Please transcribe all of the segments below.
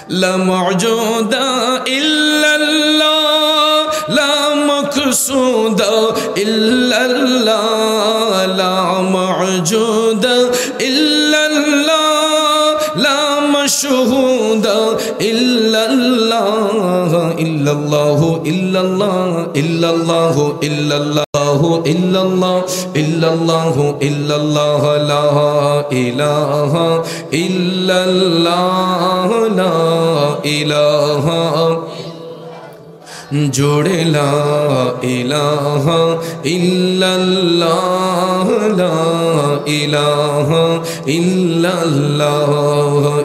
لا موجود إلا الله لا مقصود إلا الله لا موجود إلا الله لا مشهود إلا الله إلا الله إلا الله إلا الله إلا الله إلا الله إلا الله إلا الله لا إله إلا الله لا إله जोड़े ला इलाहा इल्लल्लाह ला इलाहा इल्लल्लाह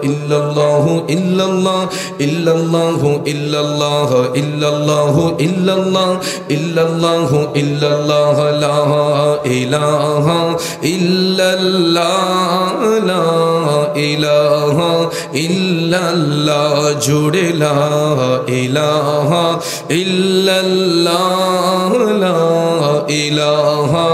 इल्लल्लाह इल्लल्लाह इल्लल्लाह इल्लल्लाह इल्लल्लाह इल्लल्लाह इल्लल्लाह इल्लल्लाह ला इलाहा इल्लल्लाह ला इलाहा इल्लल्लाह जोड़े ला इलाहा इल्लल्लाह ला इलाहा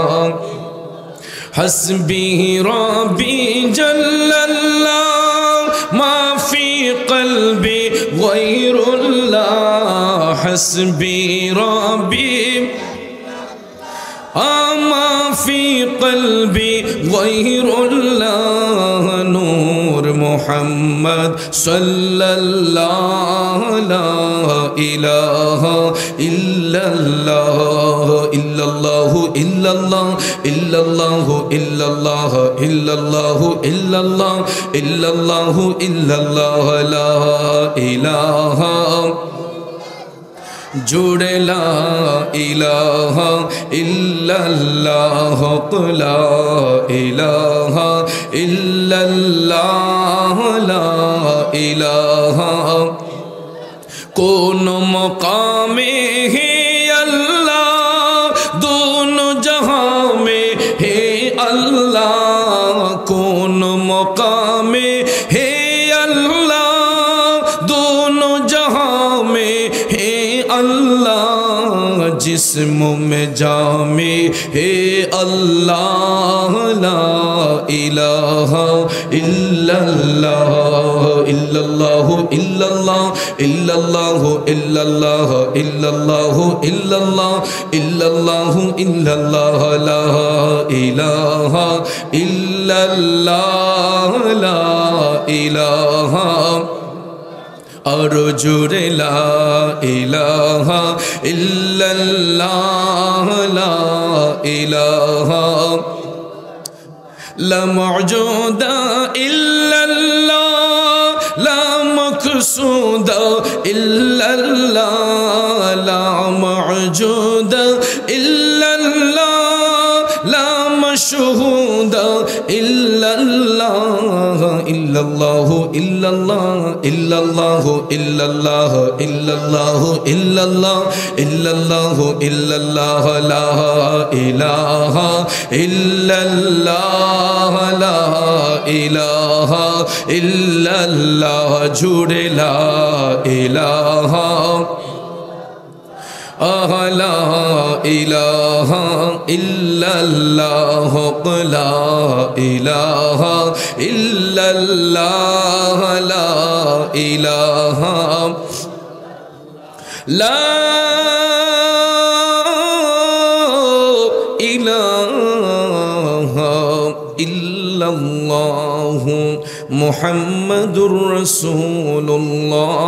हस्बी रब्बी जल्लल्लाह मा फी क़ल्बी गैरुल्लाह हस्बी रब्बी मा फी क़ल्बी गैरुल्लाह नूर मुहम्मद सल्लल्लाहु ला इलाहा इल्लल्लाह इल्लल्लाह इल्लल्लाह इल्लल्लाह इल्लल्लाह इल्लल्लाह इल्लल्लाह इल्लल्लाह इल्लल्लाह ला इलाहा जुड़े ला इलाहा इल्लल्लाह ला इलाहा इल्लल्लाह ला इलाहा कौन मकामे है अल्लाह दोनों जहां में है अल्लाह कौन मकामे है अल्लाह दोनों जहां में है अल्लाह जिस्म में जामे है अल्लाह ला इलाहा इल्लल्लाह इल्लल्लाह इल्लल्लाह इल्लल्लाह इल्लल्लाह इल्लल्लाह इल्लल्लाह इल्लल्लाह इल्लल्लाह ला इलाहा इल्लल्लाह ला इलाहा और जुड़े ला इलाहा इल्लल्लाह ला इलाहा ला मौजूद इल्लल्लाह ला मक़सूद इल्लल्लाह ला मौजूद इल्लल्लाह ला मशहूद इल्लल्लाह इल्लल्लाह इल्लल्लाह इल्लल्लाह इल्लल्लाह इल्लल्लाह इल्लल्लाह इल्लल्लाह इल्लल्लाह ला इलाहा इल्लल्लाह ला इलाहा इल्लल्लाह जुड़े ला इलाहा ला इलाहा इल्लल्लाह ला इलाहा इल्लल्लाह ला इलाहा ला इलाहा इल्लल्लाह मुहम्मदुर रसूलुल्लाह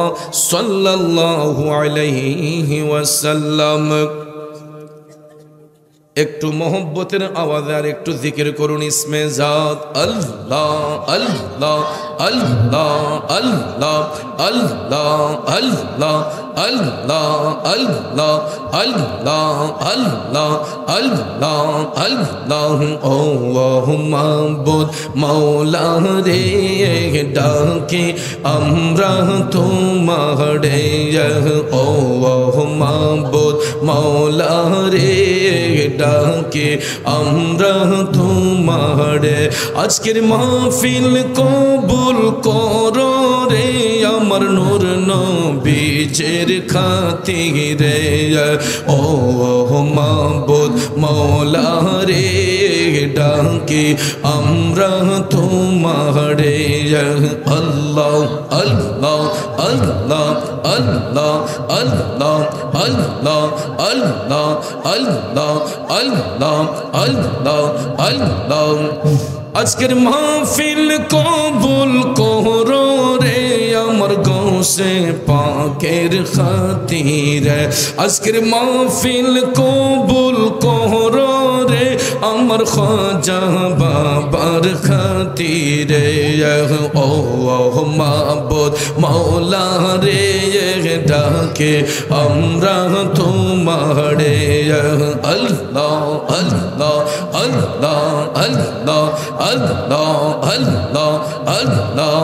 सल्लल्लाहु अलैहि वसल्लम একটু মোহব্বতের আওয়াজে আর একটু জিকির করুন ইসমে জাত আল্লাহ আল্লাহ আল্লাহ আল্লাহ আল্লাহ আল্লাহ আল্লাহ আল্লাহ আল্লাহ আল্লাহ আল্লাহ আল্লাহ ও মাহবুব মাওলা রে ডাকে আমরা তোমারে ও মাহবুব মাওলা রে ডাকে আমরা তোমারে আজকের মাহফিল কবুল কবুল করো রে আমার নূর নবীজের খাতিরে ও মাবুদ মওলা রে ডাকি আমরা তোমারে আল্লাহ আল্লাহ আল্লাহ আল্লাহ আল্লাহ আল্লাহ আল্লাহ আল্লাহ আল্লাহ আল্লাহ আল্লাহ আজকের মাহফিল কবুল করো রে আমার গৌসে পাকের খাতিরে আজকের মাহফিল কবুল করো রে আমার খাজা বাবার খাতিরে ও মাবুদ মওলা রে ডাকে আমরা তোমারে আল্লাহ আল্লাহ আল্লাহ আল্লাহ আল্লাহ আল্লাহ আল্লাহ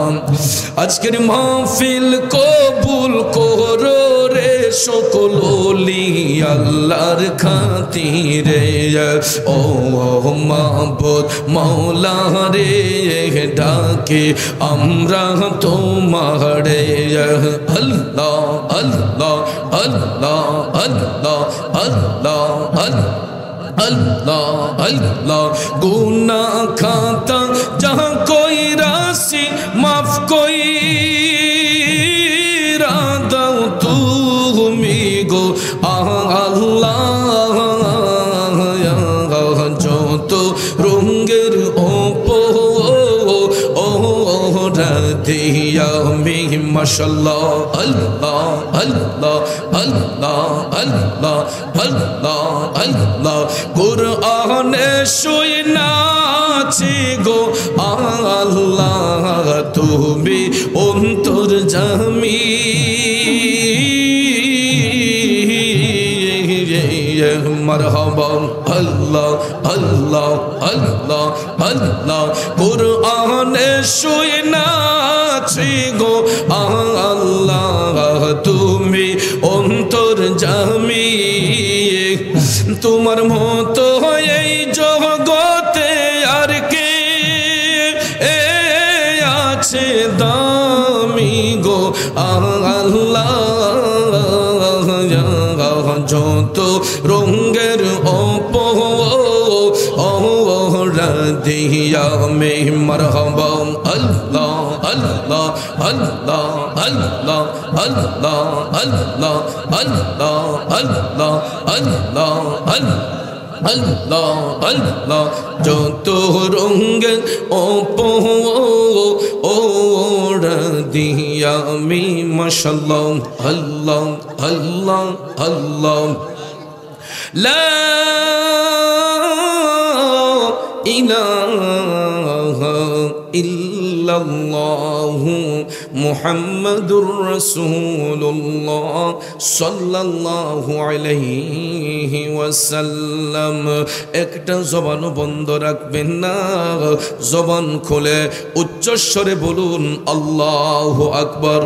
আজকের মাহফিল কবুল করো রে সকল ওলি আল্লাহর খাতিরে ও মাবুদ মওলা রে ডাকে আমরা তোমারে আল্লাহ আল্লাহ আল্লাহ আল্লাহ আল্লাহ আল্লাহ अल्लाह अल्लाह गुनाह खाता जहाँ कोई राशि माफ कोई रादा तुमी गो अल्लाह जो तो रुंगर ओपो दिया में माशाल्लाह अल्लाह अल्लाह अल्लाह अल्लाह अल्लाह अल्लाह कुरान শুয়ে নাচি গো আল্লাহ তুমি অন্তর্যামী मरहबा अल्लाह अल्लाह अल्लाह अल्लाह कुरान শুয়ে নাচি গো আল্লাহ তুমি অন্তর্যামী তোমার মতো এই জগতে আর কে আছে দামি গো আল্লাহ যত রঙের দিয়া মে মরহবা আল্লাহ আল্লাহ আল্লাহ আল্লাহ আল্লাহ আল্লাহ আল্লাহ আল্লাহ আল্লাহ আল্লাহ আল্লাহ যত রঙের দিয়া মে মাশাআল্লাহ আল্লাহ আল্লাহ আল্লাহ লা ইলাহা ইল্লাল্লাহু মুহাম্মাদুর রাসূলুল্লাহ সাল্লাল্লাহু আলাইহি ওয়াসাল্লাম একটা জবান বন্ধ রাখবেন না জবান খুলে উচ্চ স্বরে বলুন আল্লাহু আকবার।